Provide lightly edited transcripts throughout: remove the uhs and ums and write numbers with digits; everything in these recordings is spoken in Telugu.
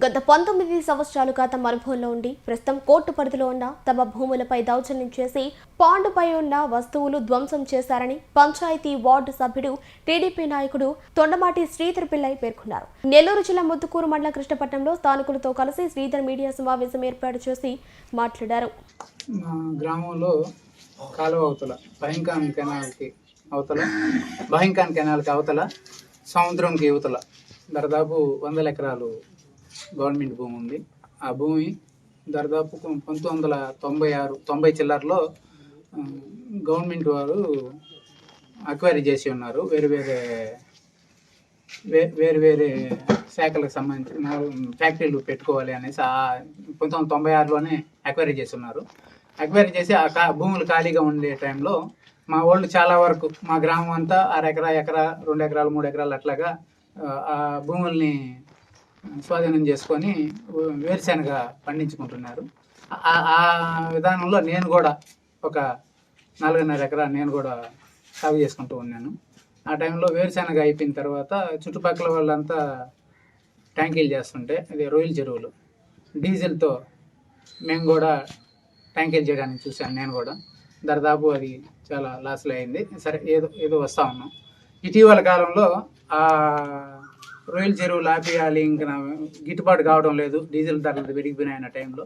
గత 19 సంవత్సరాలుగా తమ అనుభవంలో ఉండి ప్రస్తుతం కోర్టు పరిధిలో ఉన్న తమ భూములపై దౌర్జన్యం చేసి పాండుపై ఉన్న వస్తువులు ధ్వంసం చేశారని పంచాయతీ వార్డు సభ్యుడు టీడీపీ నాయకుడు తొండమాటి శ్రీధర్ పిల్లై పేర్కొన్నారు. నెల్లూరు జిల్లా ముత్తుకూరు మండల కృష్ణపట్నంలో స్థానికులతో కలిసి శ్రీధర్ మీడియా సమావేశం ఏర్పాటు చేసి మాట్లాడారు. గ్రామంలో కాలువ అవతల బహింకాన్ కెనాల్కి అవతల సముద్రంకి యువతల దాదాపు 100 ఎకరాలు గవర్నమెంట్ భూమి ఉంది. ఆ భూమి దాదాపు 1996-90 చిల్లరలో గవర్నమెంట్ వారు అక్వైరీ చేసి ఉన్నారు. వేరే శాఖలకు సంబంధించిన ఫ్యాక్టరీలు పెట్టుకోవాలి అనేసి 1996లోనే అక్వైరీ చేసి ఉన్నారు. అక్వైరీ చేసి ఆ భూములు ఖాళీగా ఉండే టైంలో మా వాళ్ళు చాలా వరకు మా గ్రామం అంతా 1/2 ఎకరా 2 ఎకరాలు 3 ఎకరాలు అట్లాగా ఆ భూముల్ని స్వాధీనం చేసుకొని వేరుశెనగ పండించుకుంటున్నారు. ఆ విధానంలో నేను కూడా ఒక 4.5 ఎకరా నేను కూడా సాగు చేసుకుంటూ ఉన్నాను. ఆ టైంలో వేరుశెనగ అయిపోయిన తర్వాత చుట్టుపక్కల వాళ్ళంతా ట్యాంకీలు చేస్తుంటే అది రొయ్యల చెరువులు డీజిల్తో మేము కూడా ట్యాంకీలు చేయడానికి చూశాను. నేను కూడా దాదాపు అది చాలా లాస్లో అయింది. సరే ఏదో వస్తూ ఉన్నాం. ఇటీవల కాలంలో ఆ రొయ్యల చెరువులు ఆపేయాలి, ఇంకా గిట్టుబాటు కావడం లేదు, డీజిల్ ధరలు పెరిగిపోయిన టైంలో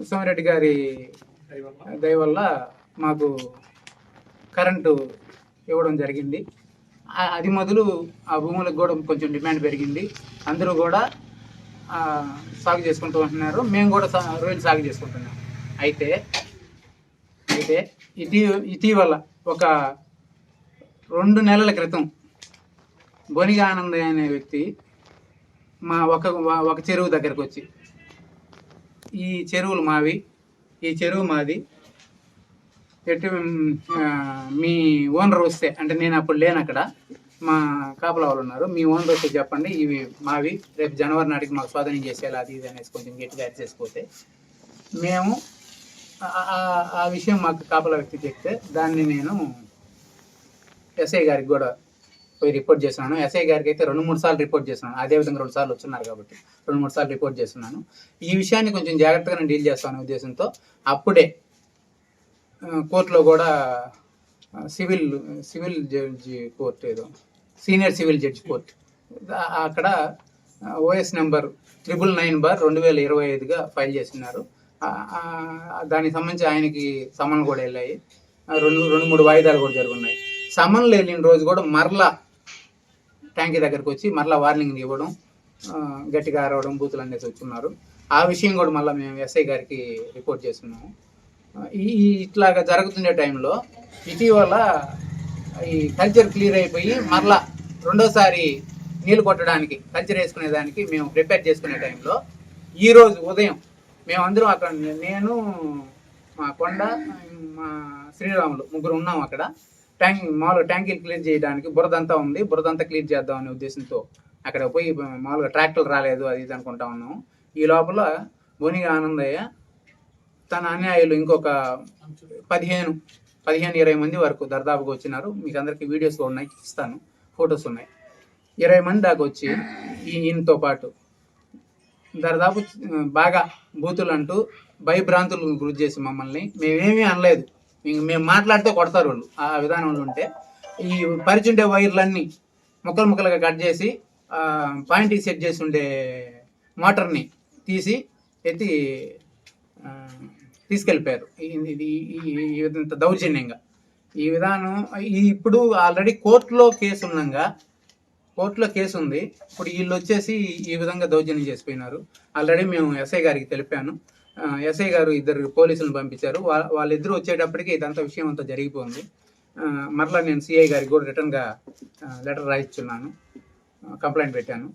సోమిరెడ్డి గారి దయ వల్ల మాకు కరెంటు ఇవ్వడం జరిగింది. అది మొదలు ఆ భూములకు కూడా కొంచెం డిమాండ్ పెరిగింది. అందరూ కూడా సాగు చేసుకుంటూ ఉంటున్నారు. మేము కూడా రొయ్యలు సాగు చేసుకుంటున్నాం. అయితే ఇటీవల ఒక 2 నెలల క్రితం బొనిగ ఆనందయ్య అనే వ్యక్తి మా ఒక చెరువు దగ్గరకు వచ్చి, ఈ చెరువులు మావి, ఈ చెరువు మాది, ఎటు మీ ఓనర్ వస్తే, అంటే నేను అప్పుడు లేను అక్కడ, మా కాపలా వాళ్ళు ఉన్నారు, మీ ఓనర్ వస్తే చెప్పండి, ఇవి మావి, రేపు జనవరి నాటికి మాకు స్వాధీనం చేసేయాలి అది ఇది అనేసి కొంచెం గట్టిగా చేసిపోతే మేము ఆ విషయం మాకు కాపలా వ్యక్తి చెప్తే దాన్ని నేను ఎస్ఐ గారికి కూడా పోయి రిపోర్ట్ చేస్తున్నాను. ఎస్ఐ గారికి అయితే 2-3 సార్లు రిపోర్ట్ చేస్తున్నాను. అదేవిధంగా 2 సార్లు వచ్చున్నారు కాబట్టి 2-3 సార్లు రిపోర్ట్ చేస్తున్నాను. ఈ విషయాన్ని కొంచెం జాగ్రత్తగా నేను డీల్ చేస్తాను ఉద్దేశంతో అప్పుడే కోర్టులో కూడా సివిల్ జడ్జి కోర్టు, ఏదో సీనియర్ సివిల్ జడ్జి కోర్టు, అక్కడ OS నెంబర్ 999/2025గా ఫైల్ చేస్తున్నారు. దానికి సంబంధించి ఆయనకి సమన్లు కూడా వెళ్ళాయి. 2-3 వాయిదాలు కూడా జరుగున్నాయి. సమన్లు వెళ్ళిన రోజు కూడా మరలా ట్యాంకీ దగ్గరకు వచ్చి మరలా వార్నింగ్ ఇవ్వడం, గట్టిగా అరవడం, బూతులు అనేసి వచ్చున్నారు. ఆ విషయం కూడా మళ్ళీ మేము ఎస్ఐ గారికి రిపోర్ట్ చేస్తున్నాము. ఇట్లాగా జరుగుతుండే టైంలో ఇటీవల ఈ కల్చర్ క్లియర్ అయిపోయి మరలా రెండోసారి నీళ్ళు కొట్టడానికి కల్చర్ వేసుకునేదానికి మేము ప్రిపేర్ చేసుకునే టైంలో ఈరోజు ఉదయం మేమందరం అక్కడ, నేను, మా కొండ, మా శ్రీరాములు ముగ్గురు ఉన్నాం అక్కడ. మామూలుగా ట్యాంకీలు క్లియర్ చేయడానికి బురదంతా ఉంది, బురదంతా క్లియర్ చేద్దాం అనే ఉద్దేశంతో అక్కడ పోయి మామూలుగా ట్రాక్టర్లు రాలేదు అది ఇది అనుకుంటా ఉన్నాము. ఈ లోపల బొనిగ ఆనందయ్య తన అన్యాయులు ఇంకొక 15-20 మంది వరకు దర్దాపుగా వచ్చినారు. మీకు అందరికీ వీడియోస్ ఉన్నాయి, ఇస్తాను, ఫొటోస్ ఉన్నాయి. 20 మంది దాకా వచ్చి ఈయనతో పాటు దాదాపు బాగా బూతులు అంటూ భయభ్రాంతులు గురి చేసి మమ్మల్ని, మేమేమీ అనలేదు, మేము మాట్లాడితే కొడతారు వాళ్ళు, ఆ విధానంలో ఉంటే ఈ పరిచుండే వైర్లన్నీ ముక్కలుగా కట్ చేసి పాయింట్కి సెట్ చేసి ఉండే మోటార్ని తీసి ఎత్తి తీసుకెళ్ళిపోయారు. ఇది ఇంత దౌర్జన్యంగా ఈ విధానం. ఇప్పుడు ఆల్రెడీ కోర్టులో కేసు ఉంది. ఇప్పుడు వీళ్ళు వచ్చేసి ఈ విధంగా దౌర్జన్యం చేసిపోయినారు. ఆల్రెడీ మేము ఎస్ఐ గారికి తెలిపాను. ఎస్ఐ గారు 2 పోలీసులను పంపించారు. వాళ్ళిద్దరూ వచ్చేటప్పటికి ఇదంతా విషయం అంతా జరిగిపోయింది. మరలా నేను సిఐ గారికి కూడా రిటర్న్గా లెటర్ రాయిస్తున్నాను, కంప్లైంట్ పెట్టాను.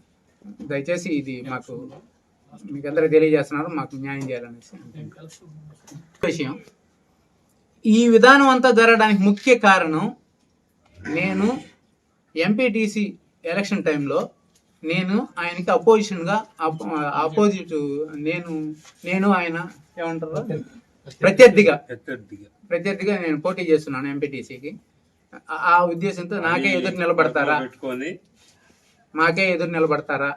దయచేసి ఇది మీకు అందరికీ తెలియజేస్తున్నారు, మాకు న్యాయం చేయాలనేసి విషయం. ఈ విధానం అంతా జరగడానికి ముఖ్య కారణం, నేను ఎంపీటీసీ ఎలక్షన్ టైంలో నేను ఆయనకి ఆపోజిట్ నేను ఆయన ఏమంటారు ప్రత్యర్థిగా నేను పోటీ చేస్తున్నాను ఎంపీటీసీకి. ఆ ఉద్దేశంతో నాకే ఎదురు నిలబడతారా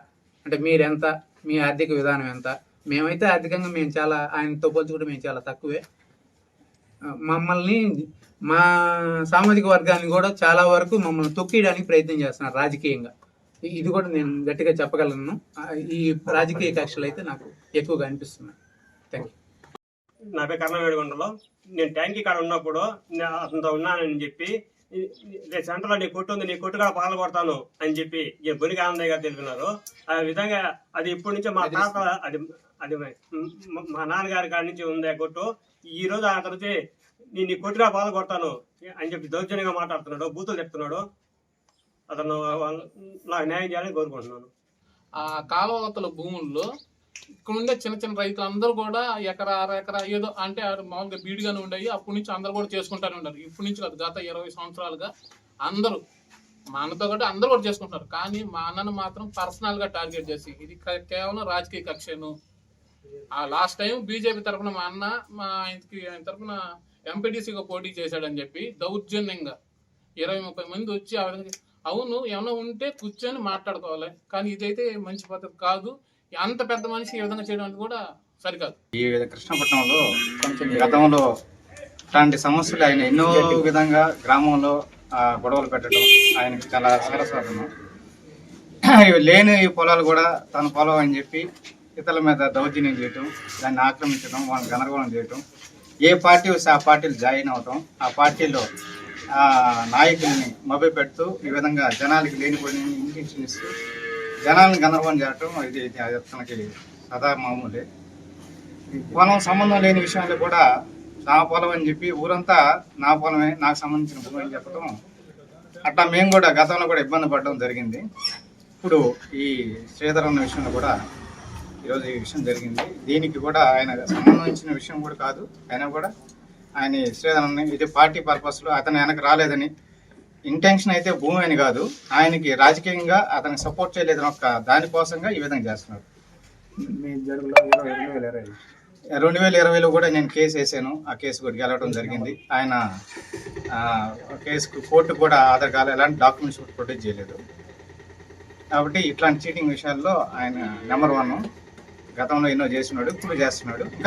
అంటే మీరెంత మీ ఆర్థిక విధానం ఎంత? మేమైతే ఆర్థికంగా మేము చాలా, ఆయనతో పోల్చుకుంటే మేము చాలా తక్కువే. మమ్మల్ని, మా సామాజిక వర్గాన్ని కూడా చాలా వరకు మమ్మల్ని తొక్కియడానికి ప్రయత్నం చేస్తున్నారు రాజకీయంగా. ఇది కూడా నేను గట్టిగా చెప్పగలను. ఈ రాజకీయ కక్షలు అయితే నాకు ఎక్కువగా అనిపిస్తున్నాయి. Thank you. నా పేరు కర్ణవేడిగొండలో. నేను ట్యాంకీ కాడ ఉన్నప్పుడు అతనితో ఉన్నానని చెప్పి, రేపు సెంటర్లో నీ కొట్టు ఉంది, నీ కొట్టు కాడ పాలు కొడతాను అని చెప్పి బొలికి ఆనందయ్య గారు తెలిపినారు. ఆ విధంగా అది ఇప్పటి నుంచే మా తాత, అది అది మా నాన్నగారి కాడి నుంచి ఉంది ఆ కొట్టు. ఈ రోజు ఆ తర్వాత నీ కొట్టుగా పాలు కొడతాను అని చెప్పి దౌర్జన్యంగా మాట్లాడుతున్నాడు, బూతులు చెప్తున్నాడు. అతను నాకు న్యాయం చేయాలని కోరుకుంటున్నాను. ఆ కాలువతల భూముల్లో ఇక్కడ ఉండే చిన్న చిన్న రైతులు అందరూ కూడా ఎకరా అర ఎకరా ఏదో అంటే మామూలుగా బీడుగానే ఉండేవి. అప్పటి నుంచి అందరూ కూడా చేసుకుంటానే ఉన్నారు. ఇప్పటి నుంచి కాదు, గత 20 సంవత్సరాలుగా అందరూ మా అన్నతో కూడా అందరూ కూడా చేసుకుంటున్నారు. కానీ మా అన్నను మాత్రం పర్సనల్గా టార్గెట్ చేసి ఇది కేవలం రాజకీయ కక్షను. ఆ లాస్ట్ టైం బీజేపీ తరఫున మా అన్న ఆయన తరఫున ఎంపీటీసీగా పోటీ చేశాడని చెప్పి దౌర్జన్యంగా 20-30 మంది వచ్చి ఆ విధంగా, అవును ఏమన్నా ఉంటే కూర్చొని మాట్లాడుకోవాలి, కానీ ఇదైతే మంచి పద్ధతి కాదు. అంత పెద్ద మనిషి ఈ విధంగా చేయడం అనేది కూడా సరికాదు. ఈ కృష్ణపట్నంలో గతంలో ఇట్లాంటి సమస్యలు ఆయన ఎన్నో విధంగా గ్రామంలో గొడవలు పెట్టడం ఆయనకి చాలా సరస్వతం. లేని పొలాలు కూడా తన పొలం అని చెప్పి ఇతరుల మీద దౌర్జన్యం చేయటం, దాన్ని ఆక్రమించడం, వాళ్ళని గందరగోళం చేయటం, ఏ పార్టీ వస్తే ఆ పార్టీలు జాయిన్ అవటం, ఆ పార్టీలో నాయకుల్ని మభ్యపెడుతూ ఈ విధంగా జనాలకి లేనిపోయిన ఇంటెన్షన్ ఇస్తూ జనాలను గందరగోళం చేయటం ఇది తనకి సదా మామూలే. పొలం సంబంధం లేని విషయంలో కూడా నా పొలం అని చెప్పి ఊరంతా నా పొలమే, నాకు సంబంధించిన భూమి అని చెప్పడం, అట్లా మేము కూడా గతంలో కూడా ఇబ్బంది పడడం జరిగింది. ఇప్పుడు ఈ శ్రీధర్ అన్న విషయంలో కూడా ఈరోజు ఈ విషయం జరిగింది. దీనికి కూడా ఆయన సంబంధించిన విషయం కూడా కాదు, అయినా కూడా ఆయన శ్రీధర్ అన్న ఇది పార్టీ పర్పస్లో అతను వెనక రాలేదని, ఇంటెన్షన్ అయితే భూమి అని కాదు, ఆయనకి రాజకీయంగా అతనికి సపోర్ట్ చేయలేదని ఒక దానికోసంగా ఈ విధంగా చేస్తున్నారు. 2020లో కూడా నేను కేసు వేసాను, ఆ కేసు కూడా గెలవడం జరిగింది. ఆయన కేసుకు కోర్టు కూడా ఆధార్ కాలేదు, ఎలాంటి డాక్యుమెంట్స్ కూడా ప్రొడ్యూస్ చేయలేదు. కాబట్టి ఇట్లాంటి చీటింగ్ విషయాల్లో ఆయన నెంబర్ 1. గతంలో ఎన్నో చేస్తున్నాడు, ఇప్పుడు చేస్తున్నాడు.